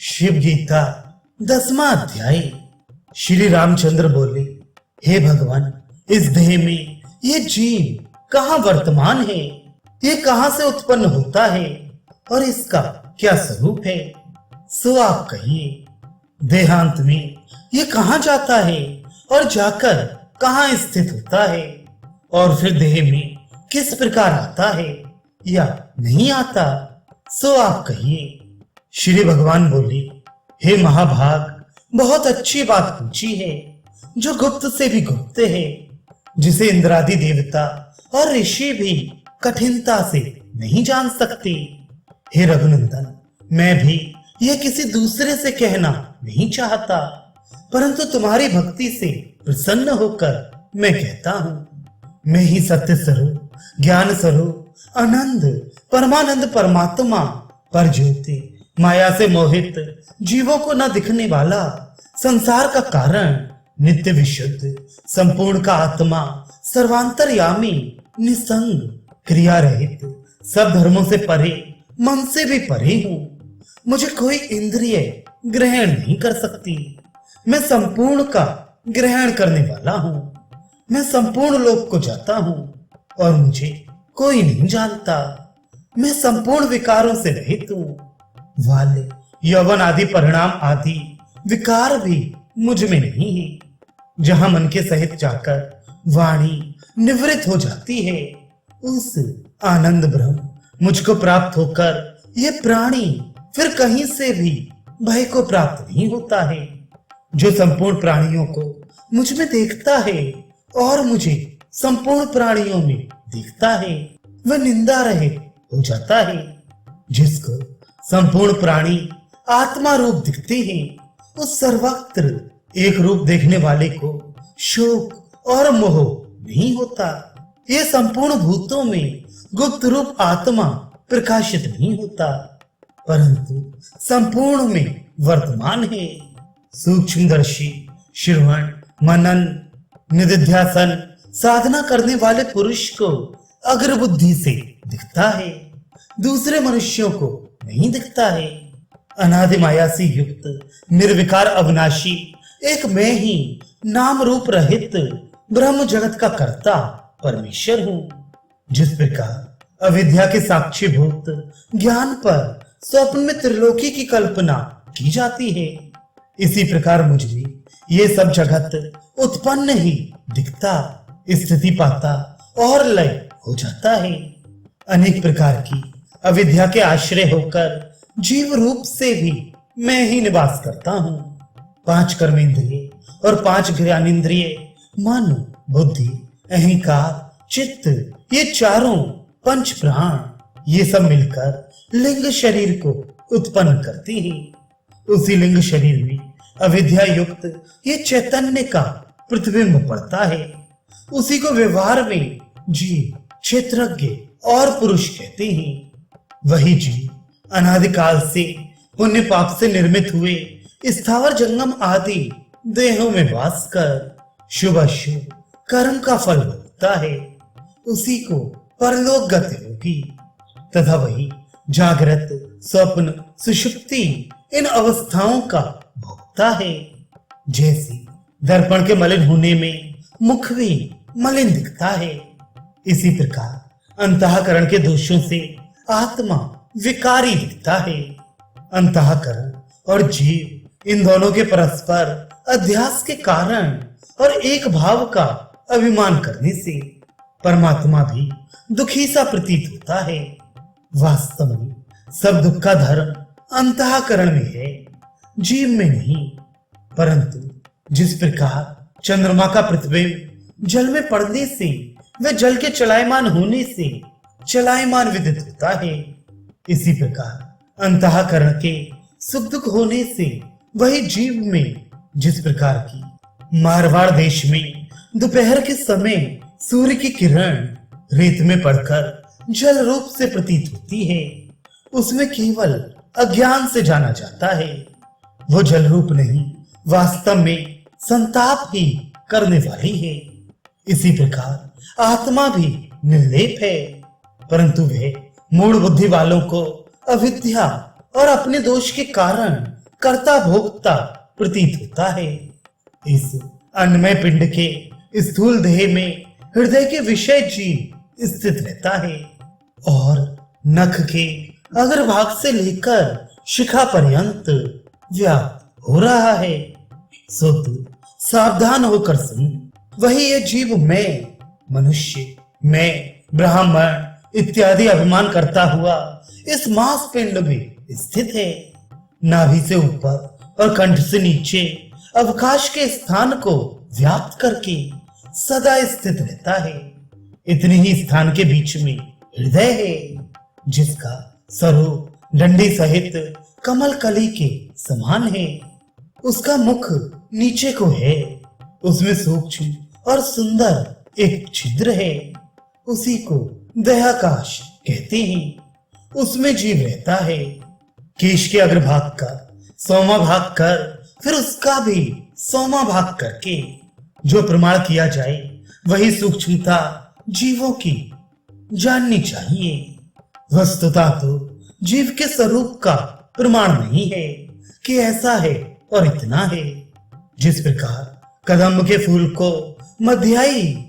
शिव गीता 10वां अध्याय। श्री रामचंद्र बोले, हे भगवान, इस देह में ये जीव कहाँ वर्तमान है? ये कहाँ से उत्पन्न होता है और इसका क्या स्वरूप है? सो आप कहिए। देहांत में ये कहाँ जाता है और जाकर कहाँ स्थित होता है? और फिर देह में किस प्रकार आता है या नहीं आता? सो आप कहिए। श्री भगवान बोले, हे महाभाग, बहुत अच्छी बात पूछी है, जो गुप्त से भी गुप्त है, जिसे इंद्रादि देवता और ऋषि भी कठिनता से नहीं जान सकते। हे रघुनंदन, मैं भी यह किसी दूसरे से कहना नहीं चाहता, परंतु तुम्हारी भक्ति से प्रसन्न होकर मैं कहता हूँ। मैं ही सत्य स्वरूप, ज्ञान स्वरूप, आनंद, परमानंद परमात्मा, पर ज्योति, माया से मोहित, जीवों को न दिखने वाला, संसार का कारण, नित्य विशुद्ध, संपूर्ण का आत्मा, सर्वांतर्यामी, निसंग, क्रिया रहित, सब धर्मों से परे, मन से भी परे हूँ। मुझे कोई इंद्रिय ग्रहण नहीं कर सकती। मैं संपूर्ण का ग्रहण करने वाला हूँ। मैं संपूर्ण लोक को जाता हूँ और मुझे कोई नहीं जानता। मैं संपूर्ण विकारों से रहित हूँ। वाले, यौवन आदि परिणाम आदि विकार भी मुझ में नहीं है। जहां मन के सहित जाकर वाणी निवृत्त हो जाती है, उस आनंद ब्रह्म मुझको प्राप्त होकर ये प्राणी फिर कहीं से भी भय को प्राप्त नहीं होता है। जो संपूर्ण प्राणियों को मुझ में देखता है और मुझे संपूर्ण प्राणियों में दिखता है, वह निंदा रहित हो जाता है। जिसको संपूर्ण प्राणी आत्मा रूप दिखते हैं, उस सर्वत्र एक रूप देखने वाले को शोक और मोह नहीं होता। ये संपूर्ण भूतों में गुप्त रूप आत्मा प्रकाशित नहीं होता, परंतु संपूर्ण में वर्तमान है। सूक्ष्मदर्शी, श्रवण, मनन, निधिध्यासन साधना करने वाले पुरुष को अग्र बुद्धि से दिखता है, दूसरे मनुष्यों को नहीं दिखता है। अनादि माया से युक्त निर्विकार अविनाशी एक मैं ही नाम रूप रहित ब्रह्म जगत का कर्ता परमेश्वर हूँ। जिस प्रकार अविद्या के साक्षी भूत ज्ञान पर स्वप्न में त्रिलोकी की कल्पना की जाती है, इसी प्रकार मुझ में ये सब जगत उत्पन्न ही दिखता, स्थिति पाता और लय हो जाता है। अनेक प्रकार की अविद्या के आश्रय होकर जीव रूप से भी मैं ही निवास करता हूँ। 5 कर्मेंद्रिय और 5 ज्ञानेंद्रिय, मन, बुद्धि, अहंकार, चित्त, ये चारों पंच प्राण, ये सब मिलकर लिंग शरीर को उत्पन्न करती हैं। उसी लिंग शरीर में अविद्या युक्त ये चैतन्य का प्रतिबिंब पड़ता है। उसी को व्यवहार में जीव, क्षेत्रज्ञ और पुरुष कहते हैं। वही जीव अनादिकाल से पुण्य पाप से निर्मित हुए स्थावर जंगम आदि देहों में वास कर शुभ अशुभ कर्म का फल भोगता है। उसी को परलोक गति होगी, तथा वही जागृत, स्वप्न, सुषुप्ति इन अवस्थाओं का भोगता है। जैसे दर्पण के मलिन होने में मुख भी मलिन दिखता है, इसी प्रकार अंतःकरण के दोषों से आत्मा विकारी दिखता है। अंतःकरण और जीव इन दोनों के परस्पर अध्यास के कारण और एक भाव का अभिमान करने से परमात्मा भी दुखी सा प्रतीत होता है। वास्तव में सब दुख का धर्म अंतःकरण में है, जीव में नहीं। परंतु जिस प्रकार चंद्रमा का प्रतिबिंब जल में पड़ने से व जल के चलायमान होने से चलायमान विदित होता है, इसी प्रकार अंतःकरण के सुख दुख होने से वही जीव में जिस प्रकार की मारवाड़ देश में दोपहर के समय सूर्य की किरण रेत में पड़कर जल रूप से प्रतीत होती है, उसमें केवल अज्ञान से जाना जाता है। वो जल रूप नहीं, वास्तव में संताप ही करने वाली है। इसी प्रकार आत्मा भी निर्लेप है, परंतु वह मूढ़ बुद्धि वालों को अविद्या और अपने दोष के कारण कर्ता भोक्ता प्रतीत होता है। इस अन्नमय पिंड के स्थूल देह में हृदय के विषय जीव स्थित रहता है और नख के अग्रभाग से लेकर शिखा पर्यंत व्याप्त हो रहा है। सो तू सावधान होकर सुन, वही ये जीव मैं मनुष्य, मैं ब्राह्मण इत्यादि अभिमान करता हुआ इस मांस पिंड में स्थित है। नाभि से ऊपर और कंठ से नीचे अवकाश के स्थान को व्याप्त करके सदा स्थित रहता है। इतने ही स्थान के बीच में हृदय है, जिसका स्वरूप डंडी सहित कमल कली के समान है। उसका मुख नीचे को है, उसमें सूक्ष्म और सुंदर एक छिद्र है, उसी को दयाकाश कहते हैं। उसमें जीव रहता है। केश के अग्रभाग का 100वां भाग कर फिर उसका भी 100वां भाग करके जो प्रमाण किया जाए, वही सूक्ष्मता जीवों की जाननी चाहिए। वस्तुतः तो जीव के स्वरूप का प्रमाण नहीं है कि ऐसा है और इतना है। जिस प्रकार कदम्ब के फूल को मध्याई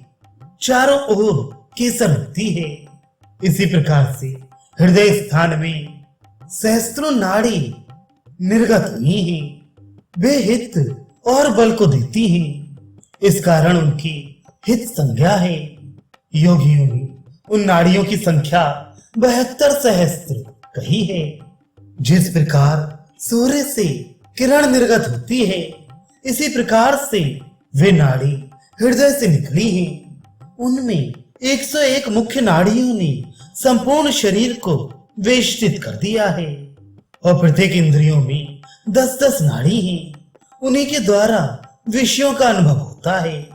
चारों ओर केसर होती है, इसी प्रकार से हृदय स्थान में सहस्त्रों नाड़ी निर्गत हुई हैं। वे हित और बल को देती हैं। इस कारण उनकी हित संज्ञा है। योगियों ने उन नाड़ियों की संख्या 72 सहस्त्र कही है। जिस प्रकार सूर्य से किरण निर्गत होती है, इसी प्रकार से वे नाड़ी हृदय से निकली हैं। उनमें 101 मुख्य नाड़ियों ने संपूर्ण शरीर को वेष्टित कर दिया है और प्रत्येक इंद्रियों में 10-10 नाड़ी हैं। उन्हीं के द्वारा विषयों का अनुभव होता है।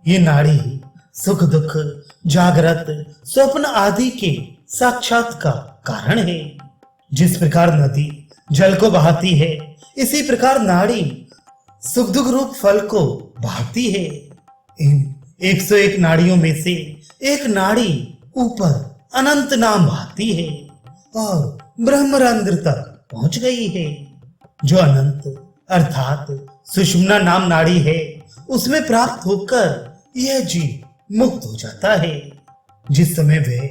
ये नाड़ी सुख दुख, जागृत, स्वप्न आदि के साक्षात का कारण है। जिस प्रकार नदी जल को बहाती है, इसी प्रकार नाड़ी सुख दुख रूप फल को बहाती है। इन 101 नाड़ियों में से एक नाड़ी ऊपर अनंत नाम बहाती है और ब्रह्मरंध्र तक पहुंच गई है। जो अनंत अर्थात सुषुम्ना नाम नाड़ी है, उसमें प्राप्त होकर यह जीव मुक्त हो जाता है। जिस समय वह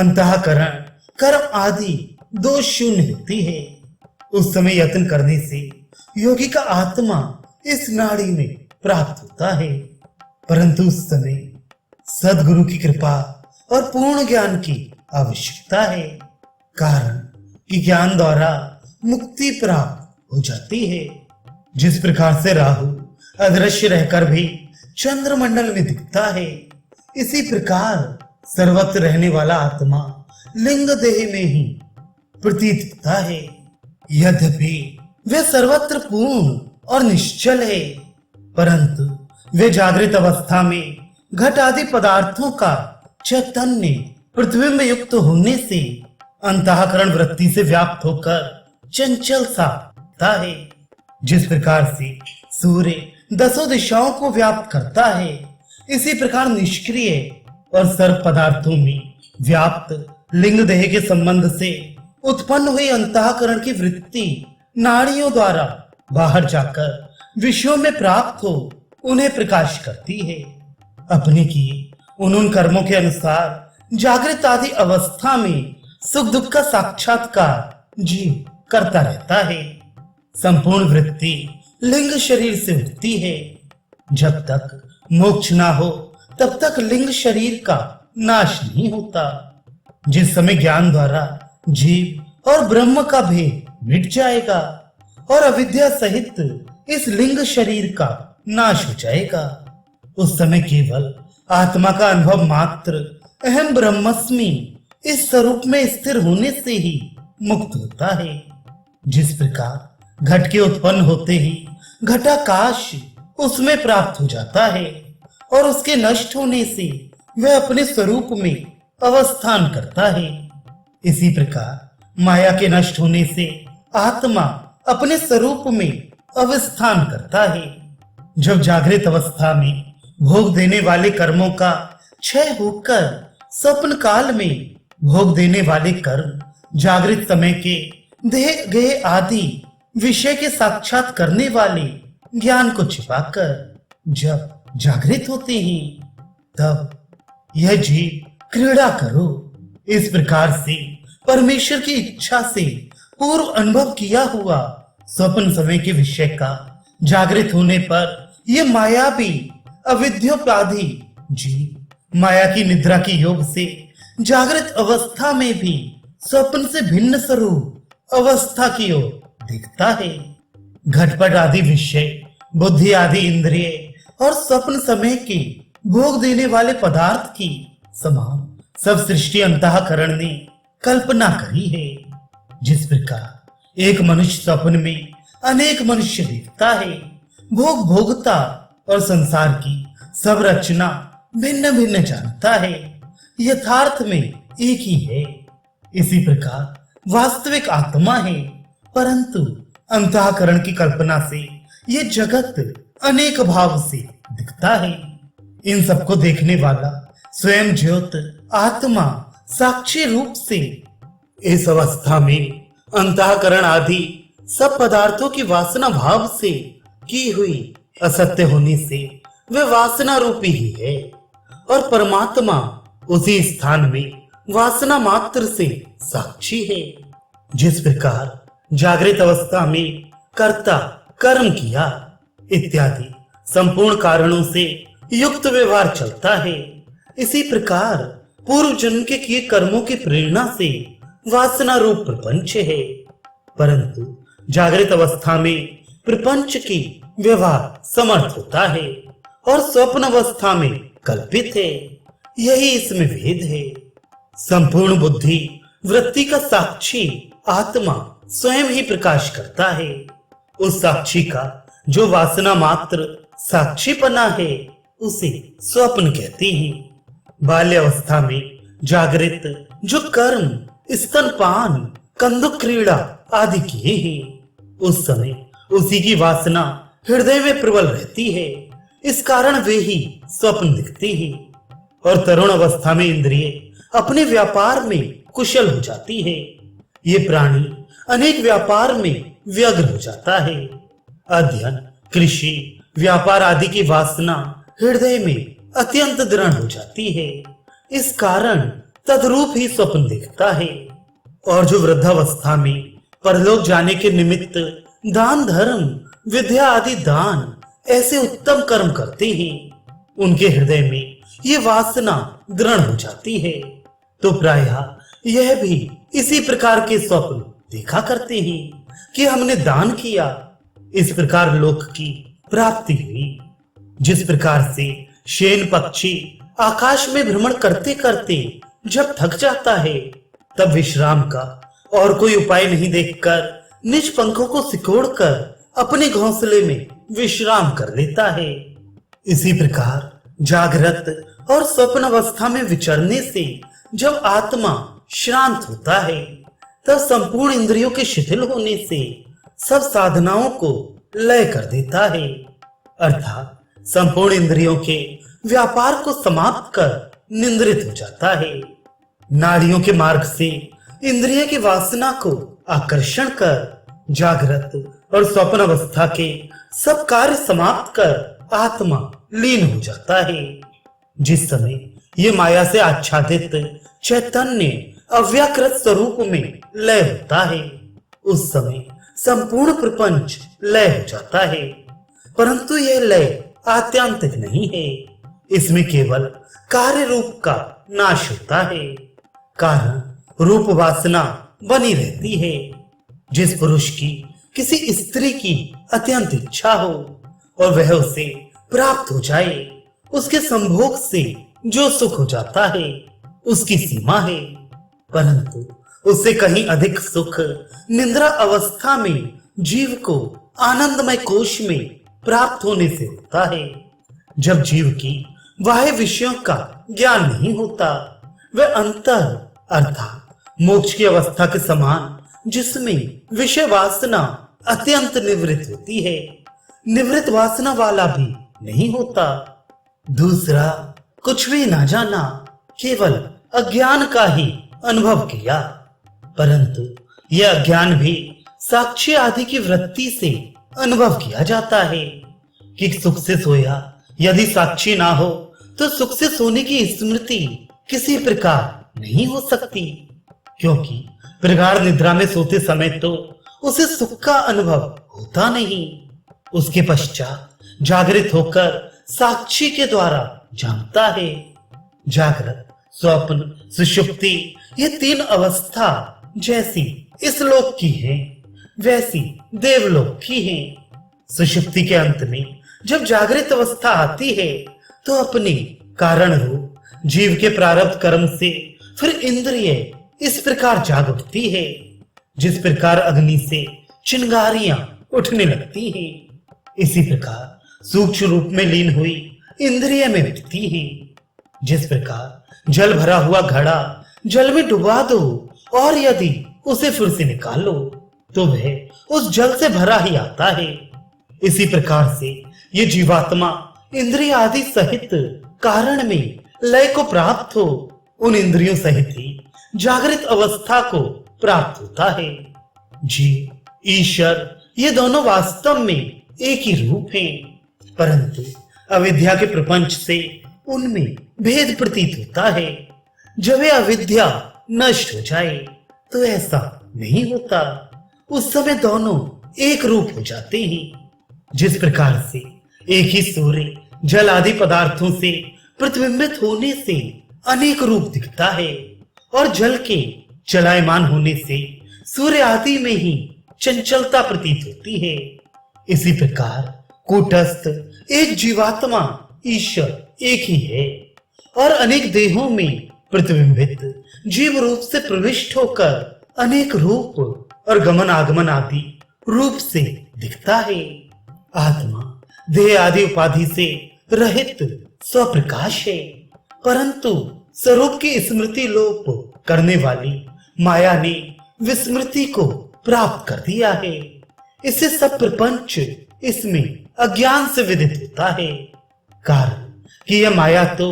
अंतःकरण कर्म आदि दोष शून्य होती है, उस समय यत्न करने से योगी का आत्मा इस नाड़ी में प्राप्त होता है। परंतु उस समय सदगुरु की कृपा और पूर्ण ज्ञान की आवश्यकता है, कारण कि ज्ञान द्वारा मुक्ति प्राप्त हो जाती है। जिस प्रकार से राहु अदृश्य रहकर भी चंद्रमंडल में दिखता है, इसी प्रकार सर्वत्र रहने वाला आत्मा लिंग देह में ही प्रतीत होता है। यद्यपि वे सर्वत्र पूर्ण और निश्चल है, परंतु वे जागृत अवस्था में घट आदि पदार्थों का चैतन्य प्रतिबिंब युक्त होने से अंतःकरण वृत्ति से व्याप्त होकर चंचल सा होता है। जिस प्रकार से सूर्य 10 दिशाओं को व्याप्त करता है, इसी प्रकार निष्क्रिय और सर्व पदार्थों में व्याप्त लिंग देह के संबंध से उत्पन्न हुई अंतःकरण की वृत्ति नाड़ियों द्वारा बाहर जाकर विषयों में प्राप्त हो उन्हें प्रकाश करती है। अपने किए उन कर्मों के अनुसार जागृत आदि अवस्था में सुख दुख का साक्षात्कार जीव करता रहता है। संपूर्ण वृत्ति लिंग शरीर से उठती है। जब तक मोक्ष ना हो, तब तक लिंग शरीर का नाश नहीं होता। जिस समय ज्ञान द्वारा जीव और ब्रह्म का भेद मिट जाएगा और अविद्या सहित इस लिंग शरीर का नाश हो जाएगा, उस समय केवल आत्मा का अनुभव मात्र अहम ब्रह्मस्मि इस स्वरूप में स्थिर होने से ही मुक्त होता है। जिस प्रकार घट के उत्पन्न होते ही घटाकाश उसमें प्राप्त हो जाता है और उसके नष्ट होने से वह अपने स्वरूप में अवस्थान करता है, इसी प्रकार माया के नष्ट होने से आत्मा अपने स्वरूप में अवस्थान करता है। जब जागृत अवस्था में भोग देने वाले कर्मों का क्षय होकर स्वप्न काल में भोग देने वाले कर्म जागृत समय के देह गेह आदि विषय के साक्षात करने वाले ज्ञान को छिपाकर जब जागृत होते हैं, तब यह जीव क्रीड़ा करो। इस प्रकार से परमेश्वर की इच्छा से पूर्व अनुभव किया हुआ स्वप्न समय के विषय का जागृत होने पर यह मायावी अविद्योपाधि जीव माया की निद्रा की योग से जागृत अवस्था में भी स्वप्न से भिन्न स्वरूप अवस्था की ओर दिखता है। घटपट आदि विषय, बुद्धि आदि इंद्रिय और स्वप्न समय के भोग देने वाले पदार्थ की समान सब सृष्टि अंतःकरण ने कल्पना करी है। जिस प्रकार एक मनुष्य स्वप्न में अनेक मनुष्य देखता है, भोग भोगता और संसार की सब रचना भिन्न भिन्न जानता है, यथार्थ में एक ही है। इसी प्रकार वास्तविक आत्मा है, परंतु अंतःकरण की कल्पना से ये जगत अनेक भाव से दिखता है। इन सबको देखने वाला स्वयं ज्योत आत्मा साक्षी रूप से इस अवस्था में अंतःकरण आदि सब पदार्थों की वासना भाव से की हुई असत्य होने से वे वासना रूपी ही है, और परमात्मा उसी स्थान में वासना मात्र से साक्षी है। जिस प्रकार जागृत अवस्था में कर्ता कर्म किया इत्यादि संपूर्ण कारणों से युक्त व्यवहार चलता है, इसी प्रकार पूर्व जन्म के किए कर्मों की प्रेरणा से वासना रूप प्रपंच है। परंतु जागृत अवस्था में प्रपंच की व्यवहार समर्थ होता है और स्वप्न अवस्था में कल्पित है। यही इसमें भेद है। संपूर्ण बुद्धि वृत्ति का साक्षी आत्मा स्वयं ही प्रकाश करता है। उस साक्षी का जो वासना मात्र साक्षीपना है उसे स्वप्न कहते हैं। बाल्य अवस्था में जागृत जो कर्म स्तनपान कंदुक क्रीड़ा आदि किए हैं, उस समय उसी की वासना हृदय में प्रबल रहती है। इस कारण वे ही स्वप्न दिखते हैं। और तरुण अवस्था में इंद्रिय अपने व्यापार में कुशल हो जाती है। ये प्राणी अनेक व्यापार में व्यग्र हो जाता है। अध्ययन, कृषि, व्यापार आदि की वासना हृदय में अत्यंत दृढ़ हो जाती है। इस कारण तद्रूप ही स्वप्न दिखता है। और जो वृद्धावस्था में परलोक जाने के निमित्त दान धर्म विद्या आदि दान ऐसे उत्तम कर्म करते हैं, उनके हृदय में ये वासना दृढ़ हो जाती है। तो प्रायः यह भी इसी प्रकार के स्वप्न देखा करते हैं कि हमने दान किया, इस प्रकार लोक की प्राप्ति हुई। जिस प्रकार से शेन पक्षी आकाश में भ्रमण करते करते जब थक जाता है, तब विश्राम का और कोई उपाय नहीं देखकर निज पंखों को सिकोड़कर अपने घोंसले में विश्राम कर लेता है, इसी प्रकार जागृत और स्वप्न अवस्था में विचरने से जब आत्मा शांत होता है, तब संपूर्ण इंद्रियों के शिथिल होने से सब साधनाओं को लय कर देता है। अर्थात संपूर्ण इंद्रियों के व्यापार को समाप्त कर निंद्रित हो जाता है। नाड़ियों के मार्ग से इंद्रिय की वासना को आकर्षण कर जागृत और स्वप्न अवस्था के सब कार्य समाप्त कर आत्मा लीन हो जाता है। जिस समय ये माया से आच्छादित चैतन्य अव्याकृत स्वरूप में लय होता है, उस समय संपूर्ण प्रपंच लय हो जाता है। परंतु यह लय आत्यांतिक नहीं है, इसमें केवल कार्य रूप का नाश होता है। कारण रूप वासना बनी रहती है। जिस पुरुष की किसी स्त्री की अत्यंत इच्छा हो और वह उसे प्राप्त हो जाए, उसके संभोग से जो सुख हो जाता है उसकी सीमा है। परंतु उससे कहीं अधिक सुख निद्रा अवस्था में जीव को आनंदमय कोश में प्राप्त होने से होता है। जब जीव की बाह्य विषयों का ज्ञान नहीं होता, वह अंतर अर्थात मोक्ष की अवस्था के समान, जिसमें विषय वासना अत्यंत निवृत्त होती है, निवृत्त वासना वाला भी नहीं होता। दूसरा कुछ भी ना जाना, केवल अज्ञान का ही अनुभव किया। परंतु यह अज्ञान भी साक्षी आदि की वृत्ति से अनुभव किया जाता है कि सुख से सोया यदि साक्षी ना हो तो सुख से सोने की स्मृति किसी प्रकार नहीं हो सकती, क्योंकि प्रगाढ़ निद्रा में सोते समय तो उसे सुख का अनुभव होता नहीं। उसके पश्चात जागृत होकर साक्षी के द्वारा जानता है। जागृत, स्वप्न, सुषुप्ति ये तीन अवस्था जैसी इस लोक की है वैसी देवलोक की है। सुषुप्ति के अंत में जब जागृत अवस्था आती है तो अपने कारण रूप जीव के प्रारब्ध कर्म से फिर इंद्रिय इस प्रकार जाग उठती है जिस प्रकार अग्नि से चिंगारियां उठने लगती हैं। इसी प्रकार सूक्ष्म रूप में लीन हुई इंद्रिय में उठती हैं। जिस प्रकार जल भरा हुआ घड़ा जल में डुबा दो और यदि उसे फिर से निकालो तो वह उस जल से भरा ही आता है। इसी प्रकार से ये जीवात्मा इंद्रिय आदि सहित कारण में लय को प्राप्त हो उन इंद्रियों सहित ही जागृत अवस्था को प्राप्त होता है। जीव, ईश्वर ये दोनों वास्तव में एक ही रूप हैं, परंतु अविद्या के प्रपंच से उनमें भेद प्रतीत होता है। जब ये अविद्या नष्ट हो जाए तो ऐसा नहीं होता, उस समय दोनों एक रूप हो जाते हैं। जिस प्रकार से एक ही सूर्य जल आदि पदार्थों से प्रतिबिंबित होने से अनेक रूप दिखता है और जल के चलायमान होने से सूर्य आदि में ही चंचलता प्रतीत होती है, इसी प्रकार कूटस्थ एक जीवात्मा ईश्वर एक ही है और अनेक देहों में प्रतिबिंबित जीव रूप से प्रविष्ट होकर अनेक रूप और गमन आगमन आदि रूप से दिखता है। आत्मा देह आदि उपाधि से रहित स्वप्रकाश है, परंतु स्वरूप की स्मृति लोप करने वाली माया ने विस्मृति को प्राप्त कर दिया है। इससे सब प्रपंच इसमें अज्ञान से विदित होता है, कारण कि यह माया तो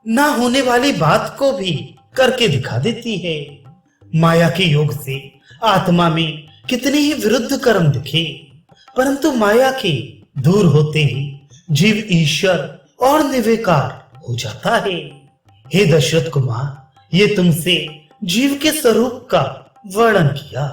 ना होने वाली बात को भी करके दिखा देती है। माया के योग से आत्मा में कितने ही विरुद्ध कर्म दिखे, परंतु माया के दूर होते ही जीव ईश्वर और निर्विकार हो जाता है। हे दशरथ कुमार, ये तुमसे जीव के स्वरूप का वर्णन किया।